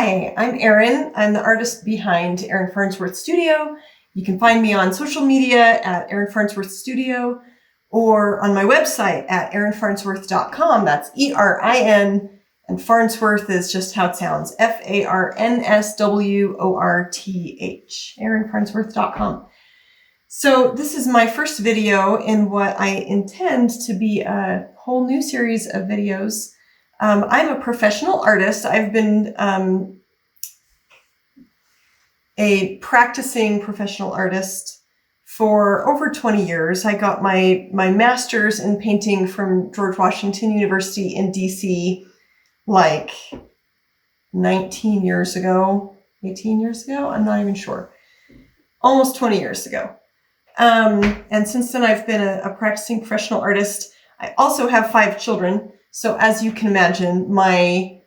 Hi, I'm Erin. I'm the artist behind Erin Farnsworth Studio. You can find me on social media at Erin Farnsworth Studio or on my website at erinfarnsworth.com. That's E-R-I-N, and Farnsworth is just how it sounds, F-A-R-N-S-W-O-R-T-H, erinfarnsworth.com. So this is my first video in what I intend to be a whole new series of videos. I'm a professional artist. I've been a practicing professional artist for over 20 years. I got my master's in painting from George Washington University in DC like 19 years ago, 18 years ago, I'm not even sure. Almost 20 years ago. And since then I've been a practicing professional artist. I also have 5 children. So as you can imagine, my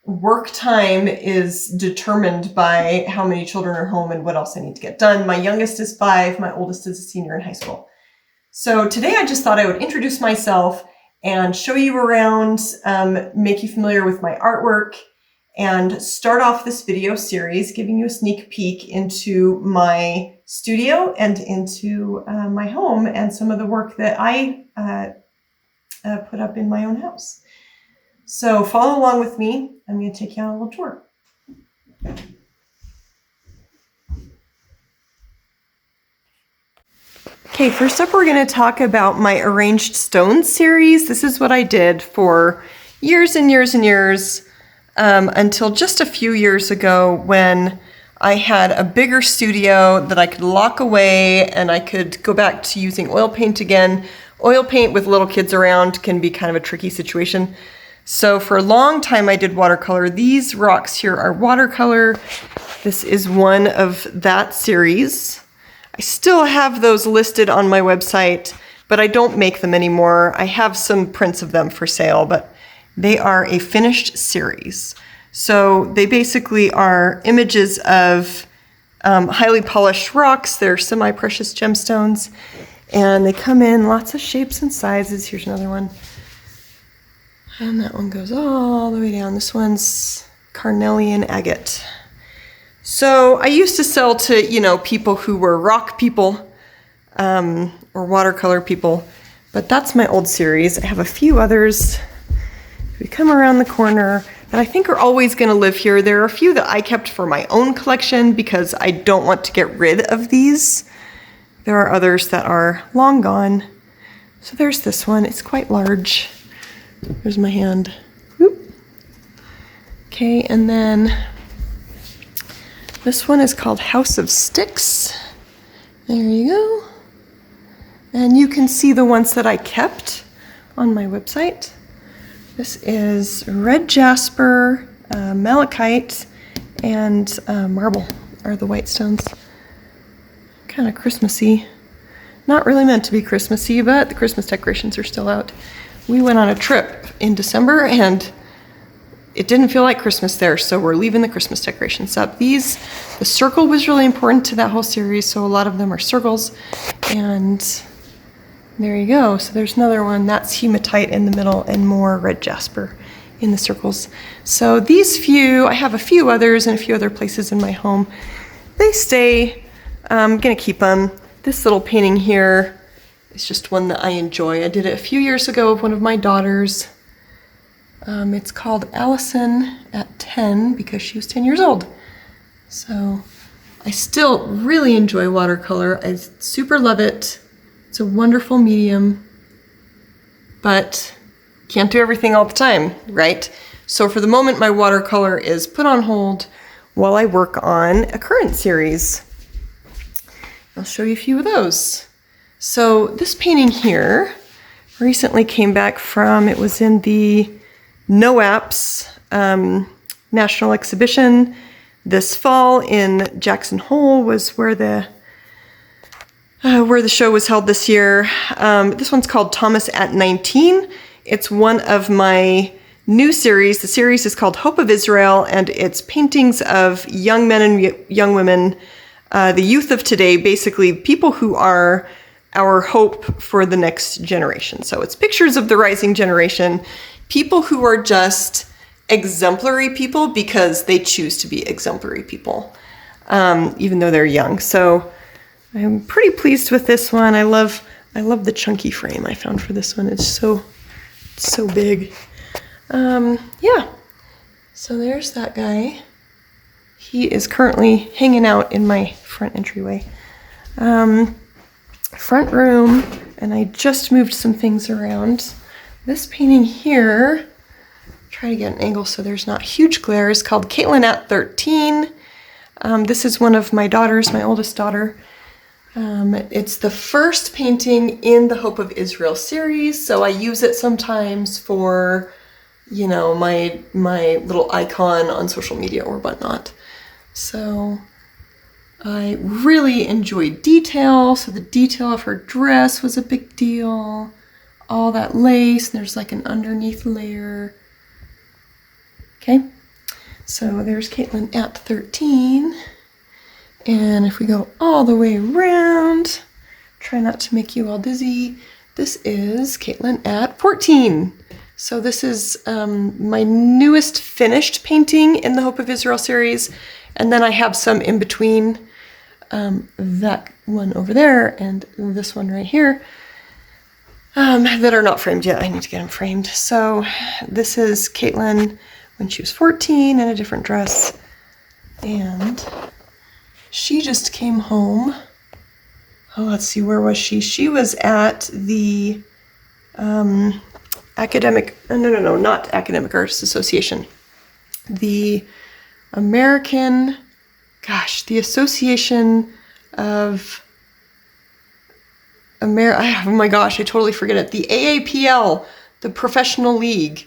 work time is determined by how many children are home and what else I need to get done. My youngest is 5, my oldest is a senior in high school. So today I just thought I would introduce myself and show you around, make you familiar with my artwork, and start off this video series giving you a sneak peek into my studio and into my home and some of the work that I put up in my own house. So follow along with me. I'm going to take you on a little tour. Okay, first up we're going to talk about my Arranged Stones series. This is what I did for years and years and years until just a few years ago when I had a bigger studio that I could lock away and I could go back to using oil paint again. Oil paint with little kids around can be kind of a tricky situation. So for a long time I did watercolor. These rocks here are watercolor. This is one of that series. I still have those listed on my website, but I don't make them anymore. I have some prints of them for sale, but they are a finished series. So they basically are images of highly polished rocks. They're semi-precious gemstones, and they come in lots of shapes and sizes. Here's another one. And that one goes all the way down. This one's carnelian agate. So I used to sell to, people who were rock people or watercolor people, but that's my old series. I have a few others. We come around the corner that I think are always going to live here. There are a few that I kept for my own collection because I don't want to get rid of these. There are others that are long gone. So there's this one. It's quite large. There's my hand. Whoop. Okay, and then this one is called House of Sticks. There you go. And you can see the ones that I kept on my website. This is red jasper, malachite, and marble are the white stones. Kind of Christmassy. Not really meant to be Christmassy, but the Christmas decorations are still out. We went on a trip in December and it didn't feel like Christmas there, so we're leaving the Christmas decorations up. The circle was really important to that whole series, so a lot of them are circles. And there you go. So there's another one. That's hematite in the middle and more red jasper in the circles. So these few, I have a few others in a few other places in my home. They stay. I'm going to keep them. This little painting here is just one that I enjoy. I did it a few years ago of one of my daughters. It's called Allison at 10 because she was 10 years old. So I still really enjoy watercolor. I super love it. It's a wonderful medium, but can't do everything all the time, right? So for the moment, my watercolor is put on hold while I work on a current series. I'll show you a few of those. So this painting here recently came back from, it was in the NOAPS National Exhibition this fall in Jackson Hole was where the show was held this year. This one's called Thomas at 19. It's one of my new series. The series is called Hope of Israel, and it's paintings of young men and young women, the youth of today, basically people who are our hope for the next generation. So it's pictures of the rising generation, people who are just exemplary people because they choose to be exemplary people, even though they're young. So I'm pretty pleased with this one. I love the chunky frame I found for this one. It's so big. Yeah. So there's that guy. He is currently hanging out in my front entryway. Front room, and I just moved some things around. This painting here, try to get an angle so there's not huge glare, is called Caitlin at 13. This is one of my daughters, my oldest daughter. It's the first painting in the Hope of Israel series, so I use it sometimes for, you know, my little icon on social media or whatnot. So I really enjoyed detail, so the detail of her dress was a big deal. All that lace, and there's like an underneath layer. Okay, so there's Caitlin at 13. And if we go all the way around, try not to make you all dizzy, this is Caitlin at 14. So this is my newest finished painting in the Hope of Israel series. And then I have some in between that one over there and this one right here that are not framed yet. I need to get them framed. So this is Caitlin when she was 14 in a different dress. And she just came home. Oh, let's see, where was she? She was at the not Academic Artists Association. The the Association of oh my gosh, I totally forget it. The AAPL, the Professional League.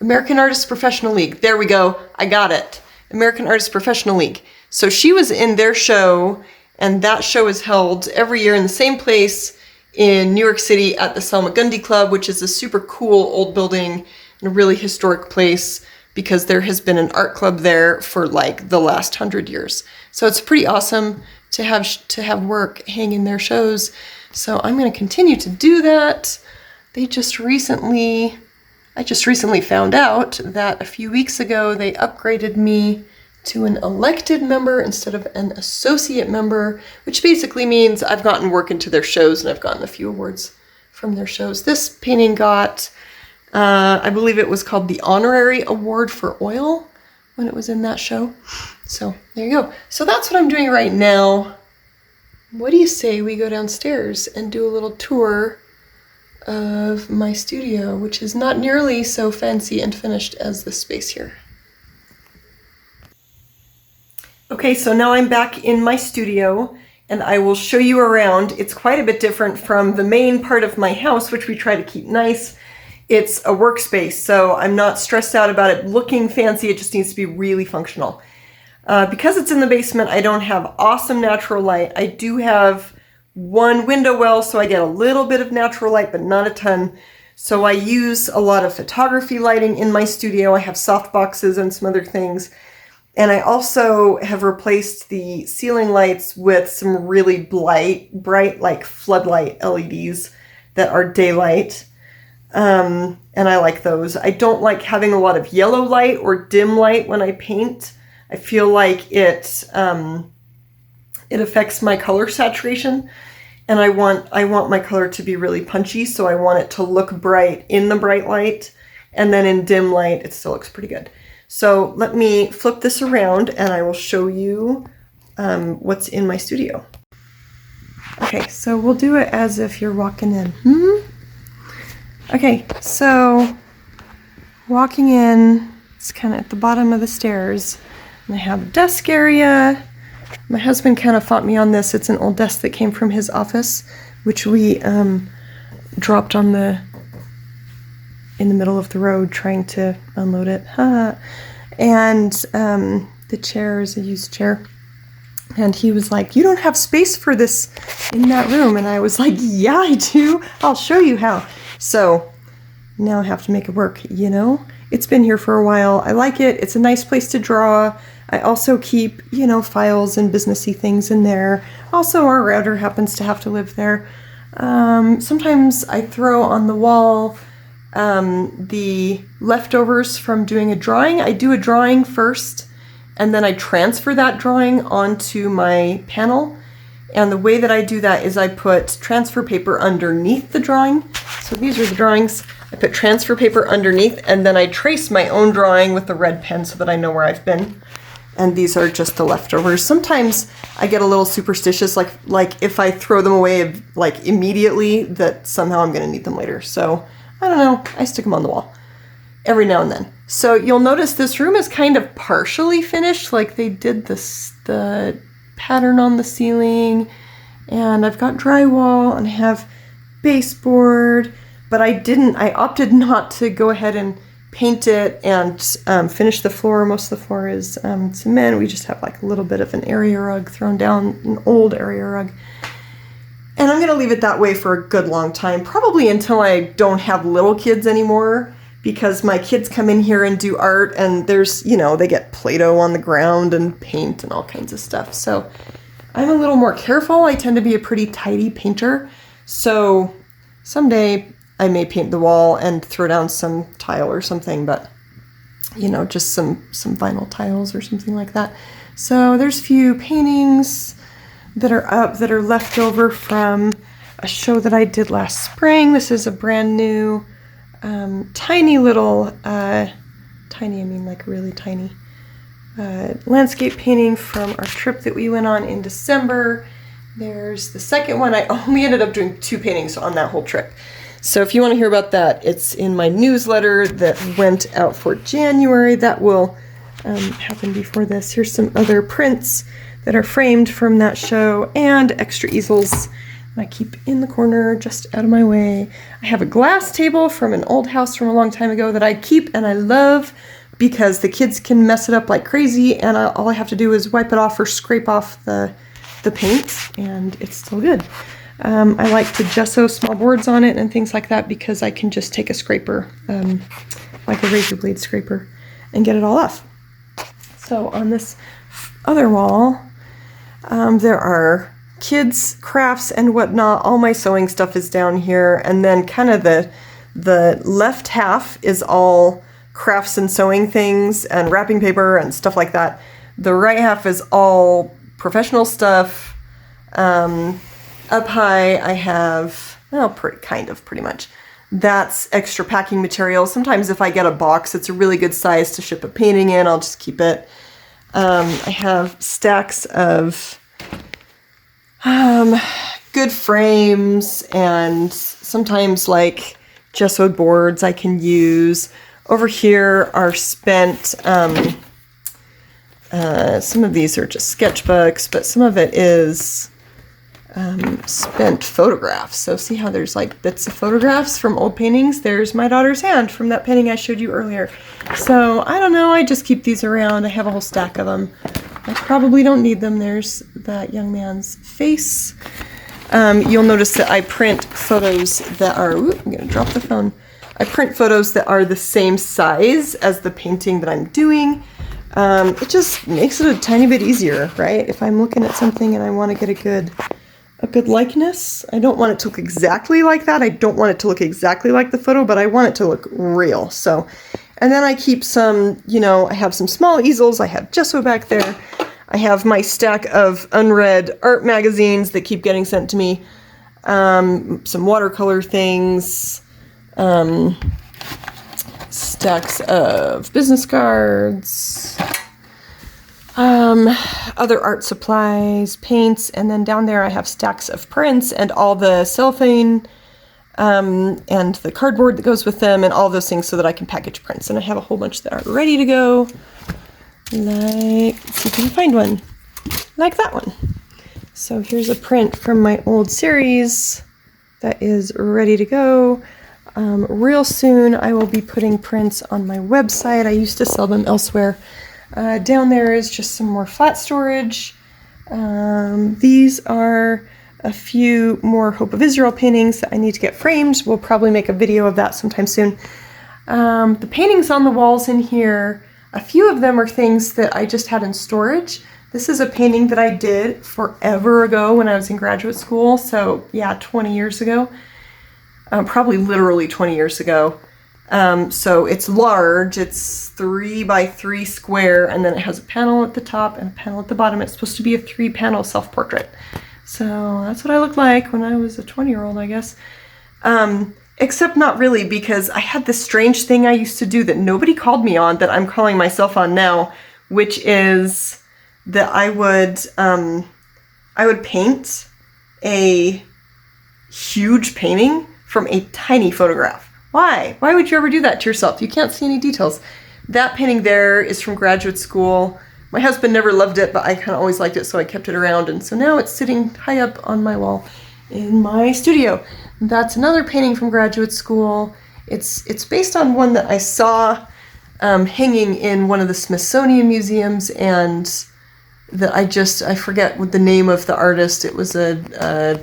American Artists Professional League. There we go. I got it. American Artists Professional League. So she was in their show, and that show is held every year in the same place in New York City at the Salmagundi Club, which is a super cool old building and a really historic place because there has been an art club there for like the last 100 years. So it's pretty awesome to have work hang in their shows. So I'm going to continue to do that. I just recently found out that a few weeks ago they upgraded me to an elected member instead of an associate member, which basically means I've gotten work into their shows and I've gotten a few awards from their shows. This painting got, I believe it was called the Honorary Award for Oil when it was in that show. So there you go. So that's what I'm doing right now. What do you say we go downstairs and do a little tour of my studio, which is not nearly so fancy and finished as this space here. Okay, so now I'm back in my studio and I will show you around. It's quite a bit different from the main part of my house, which we try to keep nice. It's a workspace, so I'm not stressed out about it looking fancy. It just needs to be really functional. Because it's in the basement, I don't have awesome natural light. I do have one window well, so I get a little bit of natural light, but not a ton. So I use a lot of photography lighting in my studio. I have soft boxes and some other things. And I also have replaced the ceiling lights with some really bright like floodlight LEDs that are daylight. And I like those. I don't like having a lot of yellow light or dim light when I paint. I feel like it affects my color saturation, and I want my color to be really punchy, so I want it to look bright in the bright light, and then in dim light it still looks pretty good. So let me flip this around and I will show you what's in my studio. Okay, so we'll do it as if you're walking in. Okay, so walking in, it's kind of at the bottom of the stairs. And I have a desk area. My husband kind of fought me on this. It's an old desk that came from his office, which we dropped in the middle of the road trying to unload it. And the chair is a used chair. And he was like, "You don't have space for this in that room." And I was like, "Yeah, I do. I'll show you how." So now I have to make it work, you know? It's been here for a while. I like it. It's a nice place to draw. I also keep, you know, files and businessy things in there. Also, our router happens to have to live there. Sometimes I throw on the wall the leftovers from doing a drawing. I do a drawing first, and then I transfer that drawing onto my panel. And the way that I do that is I put transfer paper underneath the drawing. So these are the drawings. I put transfer paper underneath, and then I trace my own drawing with a red pen so that I know where I've been. And these are just the leftovers. Sometimes I get a little superstitious, like if I throw them away like immediately, that somehow I'm gonna need them later. So I don't know, I stick them on the wall every now and then. So you'll notice this room is kind of partially finished, like they did the pattern on the ceiling, and I've got drywall and I have baseboard, but I opted not to go ahead and paint it and finish the floor. Most of the floor is cement. We just have like a little bit of an area rug thrown down, an old area rug. And I'm gonna leave it that way for a good long time, probably until I don't have little kids anymore, because my kids come in here and do art, and there's, they get Play-Doh on the ground and paint and all kinds of stuff. So I'm a little more careful. I tend to be a pretty tidy painter. So someday I may paint the wall and throw down some tile or something, but just some vinyl tiles or something like that. So there's a few paintings that are up that are left over from a show that I did last spring. This is a brand new tiny little, tiny, I mean like really tiny, landscape painting from our trip that we went on in December. There's the second one. I only ended up doing 2 paintings on that whole trip. So if you want to hear about that, it's in my newsletter that went out for January. That will happen before this. Here's some other prints that are framed from that show, and extra easels I keep in the corner just out of my way. I have a glass table from an old house from a long time ago that I keep and I love, because the kids can mess it up like crazy, and all I have to do is wipe it off or scrape off the paint, and it's still good. I like to gesso small boards on it and things like that, because I can just take a scraper, like a razor blade scraper, and get it all off. So on this other wall, there are kids' crafts and whatnot. All my sewing stuff is down here, and then kind of the left half is all crafts and sewing things and wrapping paper and stuff like that. The right half is all professional stuff. Up high I have, pretty much. That's extra packing material. Sometimes if I get a box that's a really good size to ship a painting in, I'll just keep it. I have stacks of good frames, and sometimes like gessoed boards I can use. Over here are spent, some of these are just sketchbooks, but some of it is spent photographs. So see how there's like bits of photographs from old paintings? There's my daughter's hand from that painting I showed you earlier. So I don't know, I just keep these around. I have a whole stack of them. I probably don't need them. There's that young man's face. You'll notice that I print photos that are, I'm gonna drop the phone. I print photos that are the same size as the painting that I'm doing. It just makes it a tiny bit easier, right? If I'm looking at something and I want to get a good likeness, I don't want it to look exactly like that. I don't want it to look exactly like the photo, but I want it to look real. So, and then I keep some, I have some small easels. I have gesso back there. I have my stack of unread art magazines that keep getting sent to me. Some watercolor things. Stacks of business cards, other art supplies, paints, and then down there I have stacks of prints and all the cellophane and the cardboard that goes with them and all those things so that I can package prints. And I have a whole bunch that are ready to go. Let's see if we can find one. Like that one. So here's a print from my old series that is ready to go. Real soon I will be putting prints on my website. I used to sell them elsewhere. Down there is just some more flat storage. These are a few more Hope of Israel paintings that I need to get framed. We'll probably make a video of that sometime soon. The paintings on the walls in here, a few of them are things that I just had in storage. This is a painting that I did forever ago when I was in graduate school. So yeah, 20 years ago. Probably literally 20 years ago. So it's large, it's 3 by 3 square, and then it has a panel at the top and a panel at the bottom. It's supposed to be a 3-panel self-portrait. So that's what I looked like when I was a 20-year-old, I guess. Except not really, because I had this strange thing I used to do that nobody called me on that I'm calling myself on now, which is that I would paint a huge painting from a tiny photograph. Why? Why would you ever do that to yourself? You can't see any details. That painting there is from graduate school. My husband never loved it, but I kind of always liked it, so I kept it around. And so now it's sitting high up on my wall in my studio. That's another painting from graduate school. It's based on one that I saw hanging in one of the Smithsonian museums, and that I forget what the name of the artist. It was a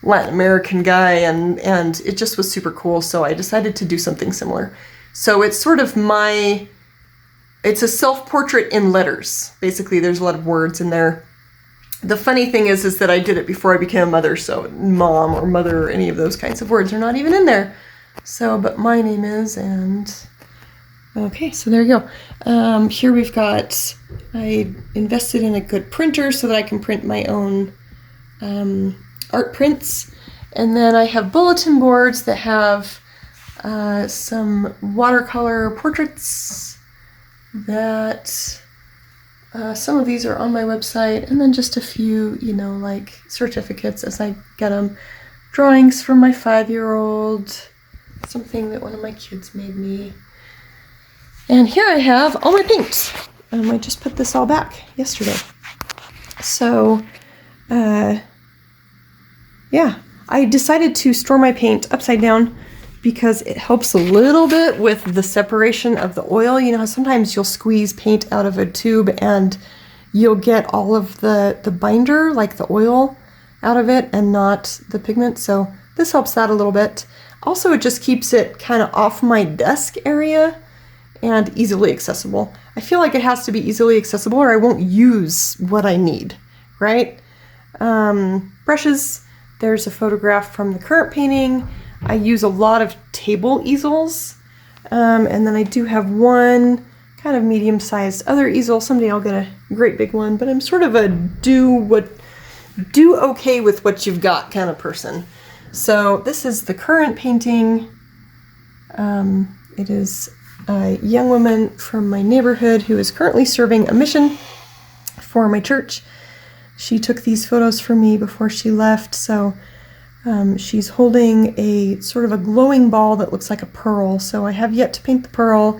Latin American guy, and it just was super cool, so I decided to do something similar. So it's sort of it's a self-portrait in letters. Basically, there's a lot of words in there. The funny thing is that I did it before I became a mother, so mom or mother or any of those kinds of words are not even in there. So, but my name is, and okay, so there you go. Here we've got, I invested in a good printer so that I can print my own art prints. And then I have bulletin boards that have some watercolor portraits that some of these are on my website, and then just a few, like certificates as I get them. Drawings from my 5-year-old, something that one of my kids made me. And here I have all my paint. I just put this all back yesterday. So, yeah, I decided to store my paint upside down because it helps a little bit with the separation of the oil. You know how sometimes you'll squeeze paint out of a tube and you'll get all of the binder, like the oil, out of it and not the pigment. So this helps that a little bit. Also, it just keeps it kind of off my desk area and easily accessible. I feel like it has to be easily accessible or I won't use what I need, right? Brushes, there's a photograph from the current painting. I use a lot of table easels, and then I do have one kind of medium-sized other easel. Someday I'll get a great big one, but I'm sort of a do okay with what you've got kind of person. So this is the current painting. It is a young woman from my neighborhood who is currently serving a mission for my church. She took these photos for me before she left, so she's holding a sort of a glowing ball that looks like a pearl, so I have yet to paint the pearl.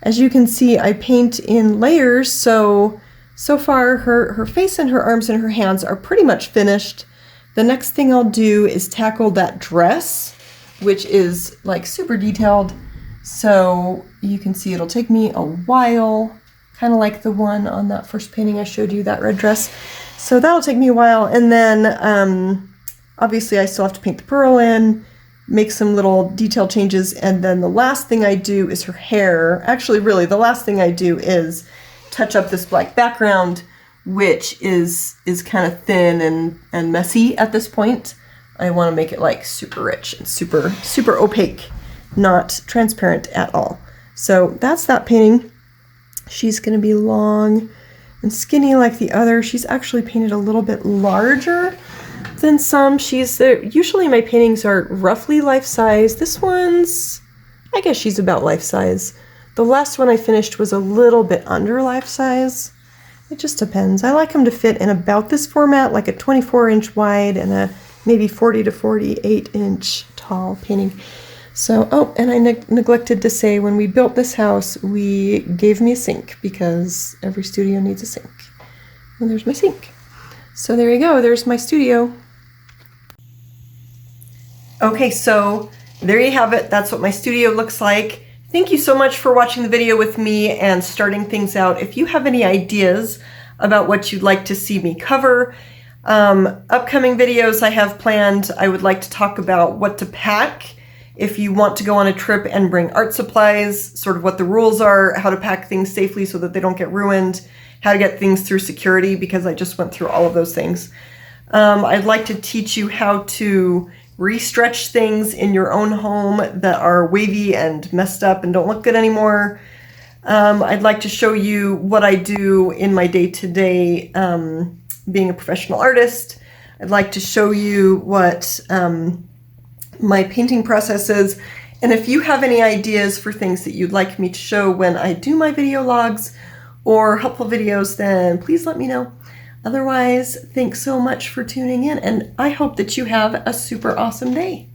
As you can see, I paint in layers, so far her face and her arms and her hands are pretty much finished. The next thing I'll do is tackle that dress, which is like super detailed, so you can see it'll take me a while, kind of like the one on that first painting I showed you, that red dress. So that'll take me a while, and then obviously I still have to paint the pearl in, make some little detail changes, and then the last thing I do is her hair. Actually, really, the last thing I do is touch up this black background, which is kind of thin and messy at this point. I want to make it like super rich and super opaque, not transparent at all. So that's that painting. She's going to be long and skinny like the other. She's actually painted a little bit larger than some. Usually my paintings are roughly life size. This one's, I guess she's about life size. The last one I finished was a little bit under life size. It just depends. I like them to fit in about this format, like a 24-inch wide and a maybe 40 to 48-inch tall painting. So, oh, and I neglected to say, when we built this house, we gave me a sink because every studio needs a sink. And there's my sink. So there you go, there's my studio. Okay, so there you have it. That's what my studio looks like. Thank you so much for watching the video with me and starting things out. If you have any ideas about what you'd like to see me cover, upcoming videos I have planned, I would like to talk about what to pack if you want to go on a trip and bring art supplies, sort of what the rules are, how to pack things safely so that they don't get ruined, how to get things through security, because I just went through all of those things. I'd like to teach you how to re-stretch things in your own home that are wavy and messed up and don't look good anymore. I'd like to show you what I do in my day-to-day being a professional artist. I'd like to show you what my painting process is. And if you have any ideas for things that you'd like me to show when I do my video logs or helpful videos, then please let me know. Otherwise, thanks so much for tuning in, and I hope that you have a super awesome day.